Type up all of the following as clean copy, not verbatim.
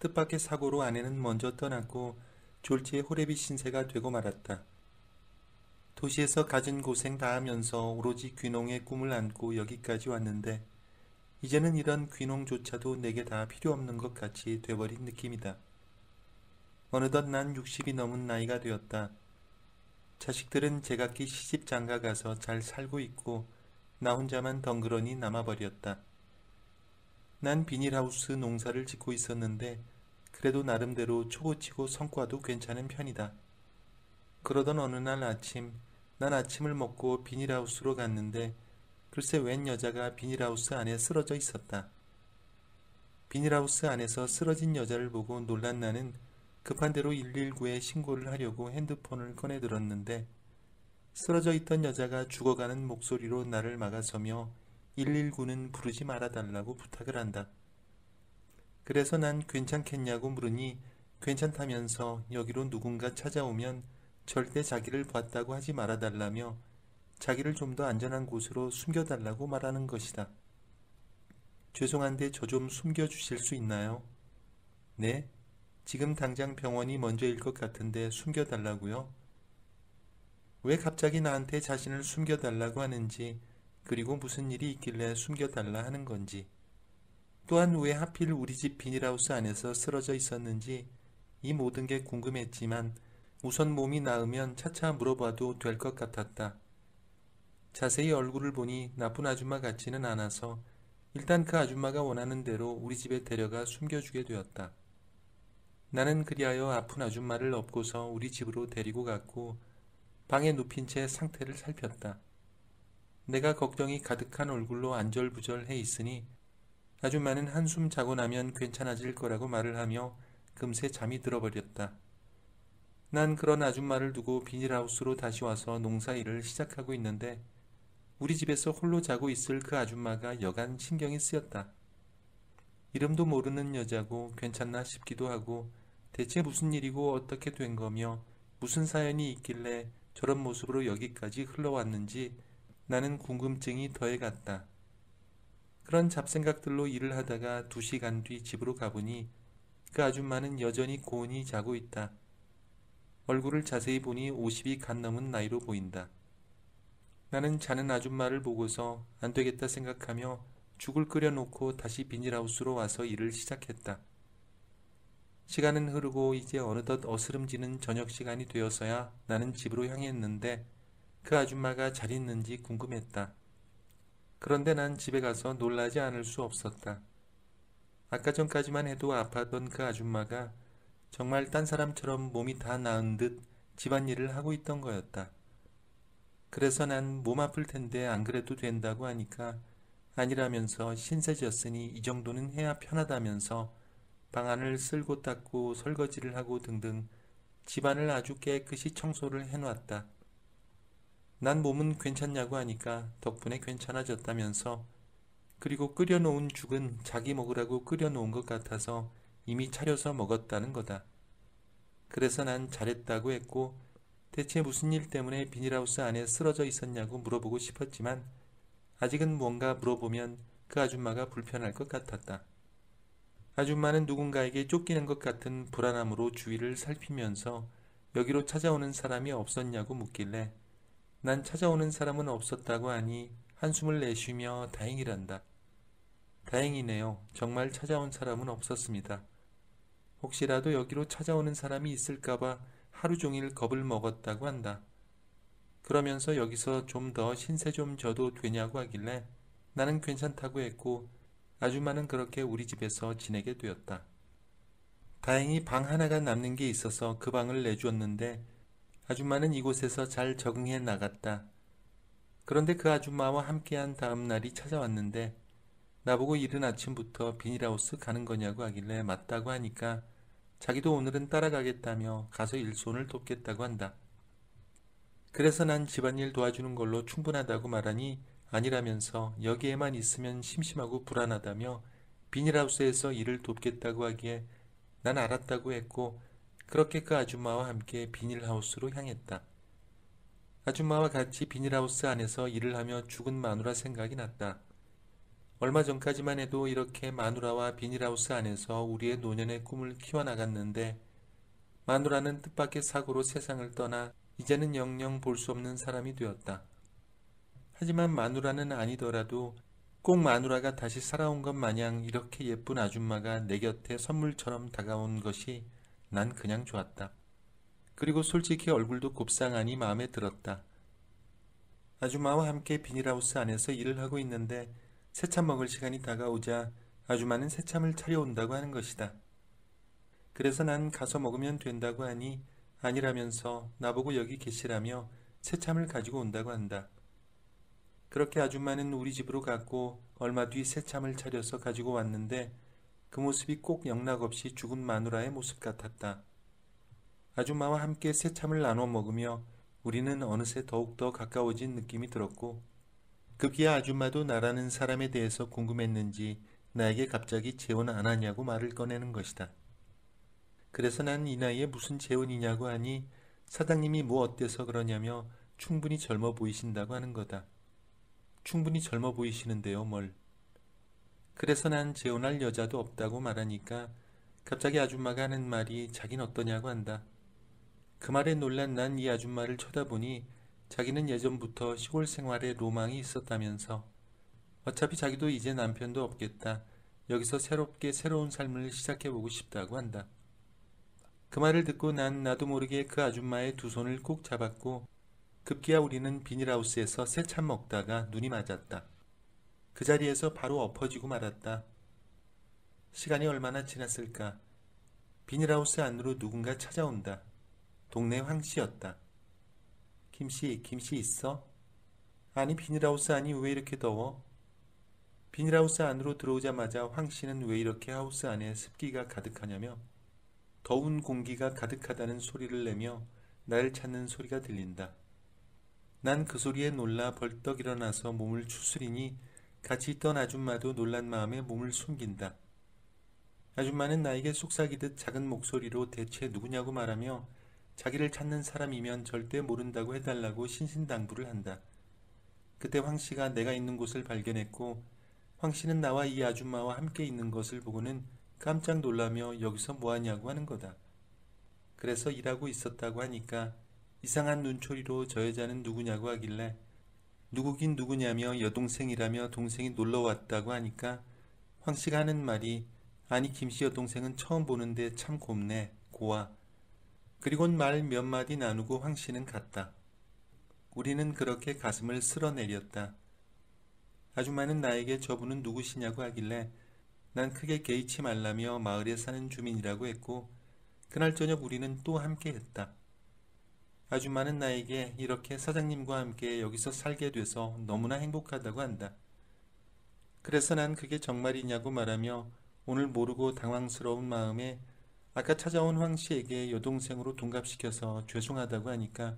뜻밖의 사고로 아내는 먼저 떠났고 졸지에 호래비 신세가 되고 말았다. 도시에서 갖은 고생 다 하면서 오로지 귀농의 꿈을 안고 여기까지 왔는데 이제는 이런 귀농조차도 내게 다 필요 없는 것 같이 돼버린 느낌이다. 어느덧 난 60이 넘은 나이가 되었다. 자식들은 제각기 시집 장가 가서 잘 살고 있고 나 혼자만 덩그러니 남아버렸다. 난 비닐하우스 농사를 짓고 있었는데 그래도 나름대로 초고치고 성과도 괜찮은 편이다. 그러던 어느 날 아침, 난 아침을 먹고 비닐하우스로 갔는데 글쎄 웬 여자가 비닐하우스 안에 쓰러져 있었다. 비닐하우스 안에서 쓰러진 여자를 보고 놀란 나는 급한 대로 119에 신고를 하려고 핸드폰을 꺼내 들었는데 쓰러져 있던 여자가 죽어가는 목소리로 나를 막아서며 119는 부르지 말아달라고 부탁을 한다. 그래서 난 괜찮겠냐고 물으니 괜찮다면서 여기로 누군가 찾아오면 절대 자기를 봤다고 하지 말아달라며 자기를 좀 더 안전한 곳으로 숨겨달라고 말하는 것이다. 죄송한데 저 좀 숨겨주실 수 있나요? 네? 지금 당장 병원이 먼저일 것 같은데 숨겨달라고요? 왜 갑자기 나한테 자신을 숨겨달라고 하는지, 그리고 무슨 일이 있길래 숨겨달라 하는 건지, 또한 왜 하필 우리 집 비닐하우스 안에서 쓰러져 있었는지 이 모든 게 궁금했지만 우선 몸이 나으면 차차 물어봐도 될 것 같았다. 자세히 얼굴을 보니 나쁜 아줌마 같지는 않아서 일단 그 아줌마가 원하는 대로 우리 집에 데려가 숨겨주게 되었다. 나는 그리하여 아픈 아줌마를 업고서 우리 집으로 데리고 갔고 방에 눕힌 채 상태를 살폈다. 내가 걱정이 가득한 얼굴로 안절부절해 있으니 아줌마는 한숨 자고 나면 괜찮아질 거라고 말을 하며 금세 잠이 들어버렸다. 난 그런 아줌마를 두고 비닐하우스로 다시 와서 농사일을 시작하고 있는데 우리 집에서 홀로 자고 있을 그 아줌마가 여간 신경이 쓰였다. 이름도 모르는 여자고 괜찮나 싶기도 하고 대체 무슨 일이고 어떻게 된 거며 무슨 사연이 있길래 저런 모습으로 여기까지 흘러왔는지 나는 궁금증이 더해갔다. 그런 잡생각들로 일을 하다가 2시간 뒤 집으로 가보니 그 아줌마는 여전히 고온히 자고 있다. 얼굴을 자세히 보니 50이 갓 넘은 나이로 보인다. 나는 자는 아줌마를 보고서 안 되겠다 생각하며 죽을 끓여놓고 다시 비닐하우스로 와서 일을 시작했다. 시간은 흐르고 이제 어느덧 어스름지는 저녁 시간이 되어서야 나는 집으로 향했는데 그 아줌마가 잘 있는지 궁금했다. 그런데 난 집에 가서 놀라지 않을 수 없었다. 아까 전까지만 해도 아파던 그 아줌마가 정말 딴 사람처럼 몸이 다 나은 듯 집안일을 하고 있던 거였다. 그래서 난 몸 아플 텐데 안 그래도 된다고 하니까 아니라면서 신세졌으니 이 정도는 해야 편하다면서 방안을 쓸고 닦고 설거지를 하고 등등 집안을 아주 깨끗이 청소를 해놨다. 난 몸은 괜찮냐고 하니까 덕분에 괜찮아졌다면서 그리고 끓여놓은 죽은 자기 먹으라고 끓여놓은 것 같아서 이미 차려서 먹었다는 거다. 그래서 난 잘했다고 했고 대체 무슨 일 때문에 비닐하우스 안에 쓰러져 있었냐고 물어보고 싶었지만 아직은 뭔가 물어보면 그 아줌마가 불편할 것 같았다. 아줌마는 누군가에게 쫓기는 것 같은 불안함으로 주위를 살피면서 여기로 찾아오는 사람이 없었냐고 묻길래 난 찾아오는 사람은 없었다고 하니 한숨을 내쉬며 다행이란다. 다행이네요. 정말 찾아온 사람은 없었습니다. 혹시라도 여기로 찾아오는 사람이 있을까봐 하루 종일 겁을 먹었다고 한다. 그러면서 여기서 좀 더 신세 좀 져도 되냐고 하길래 나는 괜찮다고 했고 아줌마는 그렇게 우리 집에서 지내게 되었다. 다행히 방 하나가 남는 게 있어서 그 방을 내주었는데 아줌마는 이곳에서 잘 적응해 나갔다. 그런데 그 아줌마와 함께한 다음 날이 찾아왔는데 나보고 이른 아침부터 비닐하우스 가는 거냐고 하길래 맞다고 하니까 자기도 오늘은 따라가겠다며 가서 일손을 돕겠다고 한다. 그래서 난 집안일 도와주는 걸로 충분하다고 말하니 아니라면서 여기에만 있으면 심심하고 불안하다며 비닐하우스에서 일을 돕겠다고 하기에 난 알았다고 했고 그렇게 그 아줌마와 함께 비닐하우스로 향했다. 아줌마와 같이 비닐하우스 안에서 일을 하며 죽은 마누라 생각이 났다. 얼마 전까지만 해도 이렇게 마누라와 비닐하우스 안에서 우리의 노년의 꿈을 키워나갔는데 마누라는 뜻밖의 사고로 세상을 떠나 이제는 영영 볼 수 없는 사람이 되었다. 하지만 마누라는 아니더라도 꼭 마누라가 다시 살아온 것 마냥 이렇게 예쁜 아줌마가 내 곁에 선물처럼 다가온 것이 난 그냥 좋았다. 그리고 솔직히 얼굴도 곱상하니 마음에 들었다. 아줌마와 함께 비닐하우스 안에서 일을 하고 있는데 새참 먹을 시간이 다가오자 아줌마는 새참을 차려온다고 하는 것이다. 그래서 난 가서 먹으면 된다고 하니 아니라면서 나보고 여기 계시라며 새참을 가지고 온다고 한다. 그렇게 아줌마는 우리 집으로 갔고 얼마 뒤 새참을 차려서 가지고 왔는데 그 모습이 꼭 영락없이 죽은 마누라의 모습 같았다. 아줌마와 함께 새참을 나눠 먹으며 우리는 어느새 더욱더 가까워진 느낌이 들었고 급기야 아줌마도 나라는 사람에 대해서 궁금했는지 나에게 갑자기 재혼 안 하냐고 말을 꺼내는 것이다. 그래서 난 이 나이에 무슨 재혼이냐고 하니 사장님이 뭐 어때서 그러냐며 충분히 젊어 보이신다고 하는 거다. 충분히 젊어 보이시는데요, 뭘. 그래서 난 재혼할 여자도 없다고 말하니까 갑자기 아줌마가 하는 말이 자긴 어떠냐고 한다. 그 말에 놀란 난 이 아줌마를 쳐다보니 자기는 예전부터 시골 생활에 로망이 있었다면서 어차피 자기도 이제 남편도 없겠다. 여기서 새롭게 새로운 삶을 시작해보고 싶다고 한다. 그 말을 듣고 난 나도 모르게 그 아줌마의 두 손을 꼭 잡았고 급기야 우리는 비닐하우스에서 새참 먹다가 눈이 맞았다. 그 자리에서 바로 엎어지고 말았다. 시간이 얼마나 지났을까. 비닐하우스 안으로 누군가 찾아온다. 동네 황씨였다. 김씨 있어? 아니 비닐하우스 안이 왜 이렇게 더워? 비닐하우스 안으로 들어오자마자 황씨는 왜 이렇게 하우스 안에 습기가 가득하냐며 더운 공기가 가득하다는 소리를 내며 나를 찾는 소리가 들린다. 난 그 소리에 놀라 벌떡 일어나서 몸을 추스리니 같이 있던 아줌마도 놀란 마음에 몸을 숨긴다. 아줌마는 나에게 속삭이듯 작은 목소리로 대체 누구냐고 말하며 자기를 찾는 사람이면 절대 모른다고 해달라고 신신당부를 한다. 그때 황씨가 내가 있는 곳을 발견했고 황씨는 나와 이 아줌마와 함께 있는 것을 보고는 깜짝 놀라며 여기서 뭐하냐고 하는 거다. 그래서 일하고 있었다고 하니까 이상한 눈초리로 저 여자는 누구냐고 하길래 누구긴 누구냐며 여동생이라며 동생이 놀러왔다고 하니까 황씨가 하는 말이 아니 김씨 여동생은 처음 보는데 참 곱네 고와. 그리곤 말 몇 마디 나누고 황씨는 갔다. 우리는 그렇게 가슴을 쓸어내렸다. 아줌마는 나에게 저분은 누구시냐고 하길래 난 크게 개의치 말라며 마을에 사는 주민이라고 했고 그날 저녁 우리는 또 함께 했다. 아줌마는 나에게 이렇게 사장님과 함께 여기서 살게 돼서 너무나 행복하다고 한다. 그래서 난 그게 정말이냐고 말하며 오늘 모르고 당황스러운 마음에 아까 찾아온 황씨에게 여동생으로 동갑시켜서 죄송하다고 하니까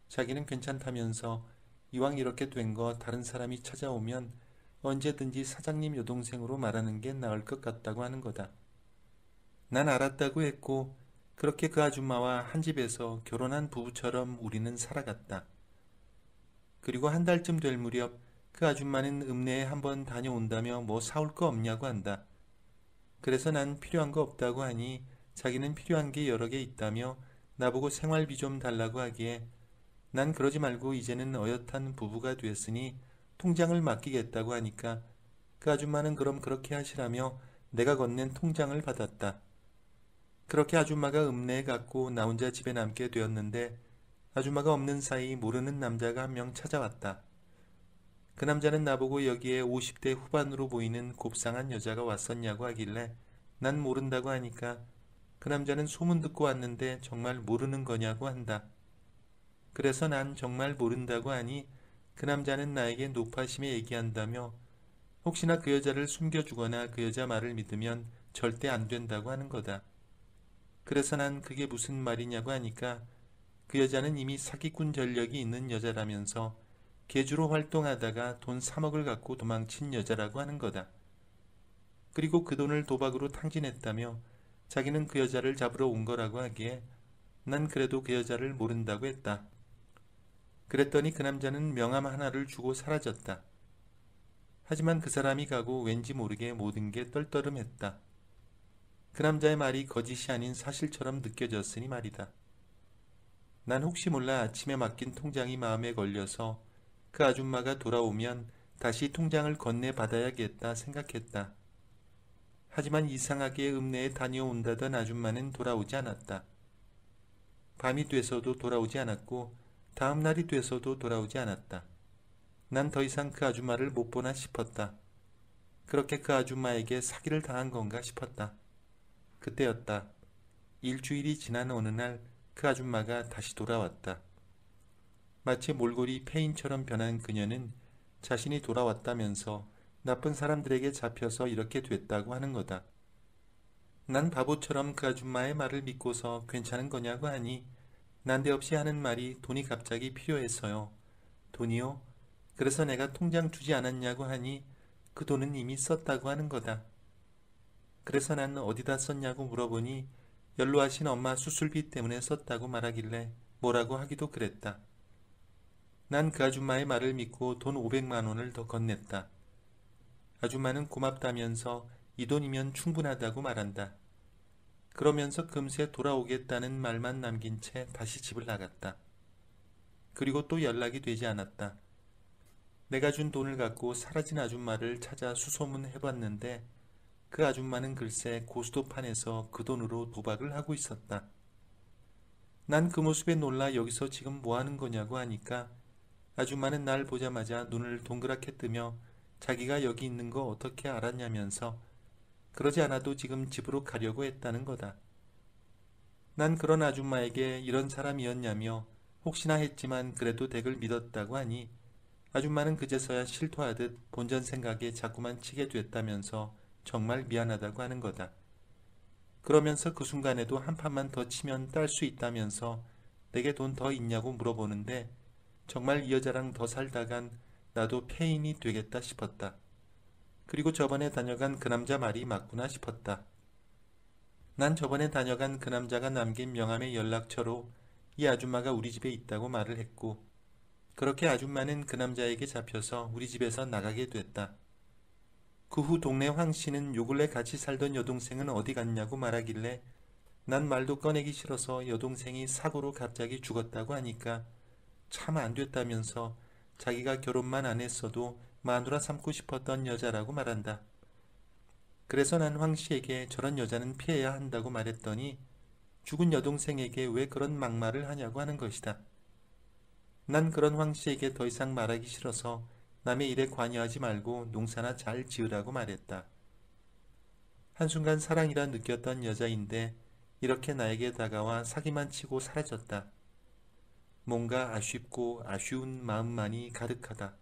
자기는 괜찮다면서 이왕 이렇게 된 거 다른 사람이 찾아오면 언제든지 사장님 여동생으로 말하는 게 나을 것 같다고 하는 거다. 난 알았다고 했고 그렇게 그 아줌마와 한 집에서 결혼한 부부처럼 우리는 살아갔다. 그리고 한 달쯤 될 무렵 그 아줌마는 읍내에 한번 다녀온다며 뭐 사올 거 없냐고 한다. 그래서 난 필요한 거 없다고 하니 자기는 필요한 게 여러 개 있다며 나보고 생활비 좀 달라고 하기에 난 그러지 말고 이제는 어엿한 부부가 됐으니 통장을 맡기겠다고 하니까 그 아줌마는 그럼 그렇게 하시라며 내가 건넨 통장을 받았다. 그렇게 아줌마가 읍내에 갔고 나 혼자 집에 남게 되었는데 아줌마가 없는 사이 모르는 남자가 한 명 찾아왔다. 그 남자는 나보고 여기에 50대 후반으로 보이는 곱상한 여자가 왔었냐고 하길래 난 모른다고 하니까 그 남자는 소문 듣고 왔는데 정말 모르는 거냐고 한다. 그래서 난 정말 모른다고 하니 그 남자는 나에게 노파심에 얘기한다며 혹시나 그 여자를 숨겨주거나 그 여자 말을 믿으면 절대 안 된다고 하는 거다. 그래서 난 그게 무슨 말이냐고 하니까 그 여자는 이미 사기꾼 전력이 있는 여자라면서 계주로 활동하다가 돈 3억을 갖고 도망친 여자라고 하는 거다. 그리고 그 돈을 도박으로 탕진했다며 자기는 그 여자를 잡으러 온 거라고 하기에 난 그래도 그 여자를 모른다고 했다. 그랬더니 그 남자는 명함 하나를 주고 사라졌다. 하지만 그 사람이 가고 왠지 모르게 모든 게 떨떠름했다. 그 남자의 말이 거짓이 아닌 사실처럼 느껴졌으니 말이다. 난 혹시 몰라 아침에 맡긴 통장이 마음에 걸려서 그 아줌마가 돌아오면 다시 통장을 건네받아야겠다 생각했다. 하지만 이상하게 읍내에 다녀온다던 아줌마는 돌아오지 않았다. 밤이 돼서도 돌아오지 않았고 다음 날이 돼서도 돌아오지 않았다. 난 더 이상 그 아줌마를 못 보나 싶었다. 그렇게 그 아줌마에게 사기를 당한 건가 싶었다. 그때였다. 일주일이 지난 어느 날 그 아줌마가 다시 돌아왔다. 마치 몰골이 폐인처럼 변한 그녀는 자신이 돌아왔다면서 나쁜 사람들에게 잡혀서 이렇게 됐다고 하는 거다. 난 바보처럼 그 아줌마의 말을 믿고서 괜찮은 거냐고 하니 난데없이 하는 말이 돈이 갑자기 필요해서요. 돈이요? 그래서 내가 통장 주지 않았냐고 하니 그 돈은 이미 썼다고 하는 거다. 그래서 난 어디다 썼냐고 물어보니 연로하신 엄마 수술비 때문에 썼다고 말하길래 뭐라고 하기도 그랬다. 난 그 아줌마의 말을 믿고 돈 500만 원을 더 건넸다. 아줌마는 고맙다면서 이 돈이면 충분하다고 말한다. 그러면서 금세 돌아오겠다는 말만 남긴 채 다시 집을 나갔다. 그리고 또 연락이 되지 않았다. 내가 준 돈을 갖고 사라진 아줌마를 찾아 수소문해봤는데 그 아줌마는 글쎄 고스톱판에서 그 돈으로 도박을 하고 있었다. 난 그 모습에 놀라 여기서 지금 뭐 하는 거냐고 하니까 아줌마는 날 보자마자 눈을 동그랗게 뜨며 자기가 여기 있는 거 어떻게 알았냐면서 그러지 않아도 지금 집으로 가려고 했다는 거다. 난 그런 아줌마에게 이런 사람이었냐며 혹시나 했지만 그래도 댁을 믿었다고 하니 아줌마는 그제서야 실토하듯 본전 생각에 자꾸만 치게 됐다면서 정말 미안하다고 하는 거다. 그러면서 그 순간에도 한 판만 더 치면 딸 수 있다면서 내게 돈 더 있냐고 물어보는데 정말 이 여자랑 더 살다간 나도 폐인이 되겠다 싶었다. 그리고 저번에 다녀간 그 남자 말이 맞구나 싶었다. 난 저번에 다녀간 그 남자가 남긴 명함의 연락처로 이 아줌마가 우리 집에 있다고 말을 했고 그렇게 아줌마는 그 남자에게 잡혀서 우리 집에서 나가게 됐다. 그 후 동네 황 씨는 요 근래 같이 살던 여동생은 어디 갔냐고 말하길래 난 말도 꺼내기 싫어서 여동생이 사고로 갑자기 죽었다고 하니까 참 안 됐다면서 자기가 결혼만 안 했어도 마누라 삼고 싶었던 여자라고 말한다. 그래서 난 황 씨에게 저런 여자는 피해야 한다고 말했더니 죽은 여동생에게 왜 그런 막말을 하냐고 하는 것이다. 난 그런 황 씨에게 더 이상 말하기 싫어서 남의 일에 관여하지 말고 농사나 잘 지으라고 말했다. 한순간 사랑이라 느꼈던 여자인데 이렇게 나에게 다가와 사기만 치고 사라졌다. 뭔가 아쉽고 아쉬운 마음만이 가득하다.